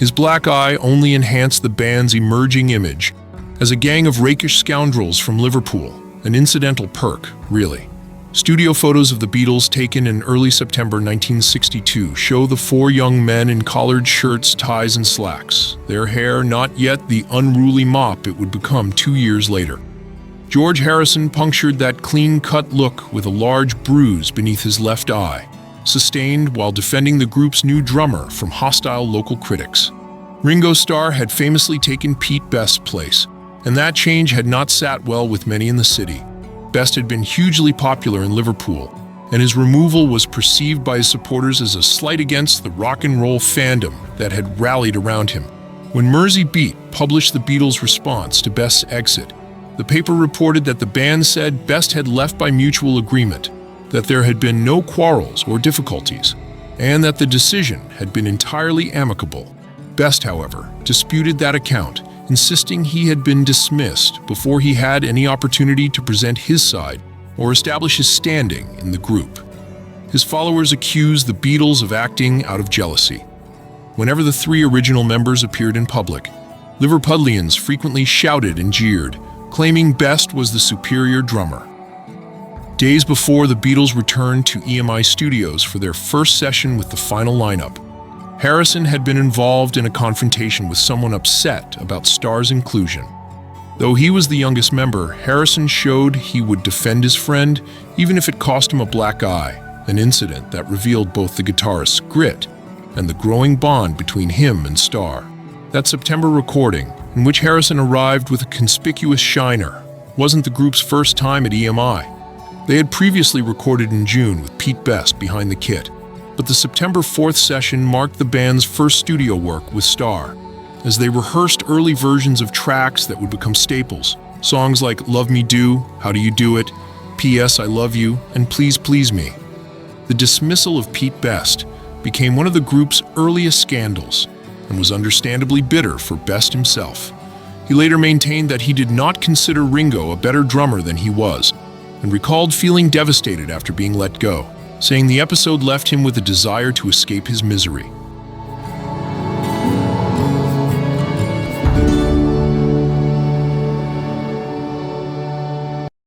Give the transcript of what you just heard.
His black eye only enhanced the band's emerging image as a gang of rakish scoundrels from Liverpool, an incidental perk, really. Studio photos of the Beatles taken in early September 1962 show the four young men in collared shirts, ties, and slacks, their hair not yet the unruly mop it would become 2 years later. George Harrison punctured that clean-cut look with a large bruise beneath his left eye, sustained while defending the group's new drummer from hostile local critics. Ringo Starr had famously taken Pete Best's place, and that change had not sat well with many in the city. Best had been hugely popular in Liverpool, and his removal was perceived by his supporters as a slight against the rock and roll fandom that had rallied around him. When Mersey Beat published the Beatles' response to Best's exit, the paper reported that the band said Best had left by mutual agreement, that there had been no quarrels or difficulties, and that the decision had been entirely amicable. Best, however, disputed that account, insisting he had been dismissed before he had any opportunity to present his side or establish his standing in the group. His followers accused the Beatles of acting out of jealousy. Whenever the three original members appeared in public, Liverpudlians frequently shouted and jeered, claiming Best was the superior drummer. Days before the Beatles returned to EMI Studios for their first session with the final lineup, Harrison had been involved in a confrontation with someone upset about Starr's inclusion. Though he was the youngest member, Harrison showed he would defend his friend even if it cost him a black eye, an incident that revealed both the guitarist's grit and the growing bond between him and Starr. That September recording, in which Harrison arrived with a conspicuous shiner, wasn't the group's first time at EMI. They had previously recorded in June with Pete Best behind the kit, but the September 4th session marked the band's first studio work with Starr, as they rehearsed early versions of tracks that would become staples, songs like Love Me Do, How Do You Do It, P.S. I Love You, and Please Please Me. The dismissal of Pete Best became one of the group's earliest scandals and was understandably bitter for Best himself. He later maintained that he did not consider Ringo a better drummer than he was, and recalled feeling devastated after being let go, saying the episode left him with a desire to escape his misery.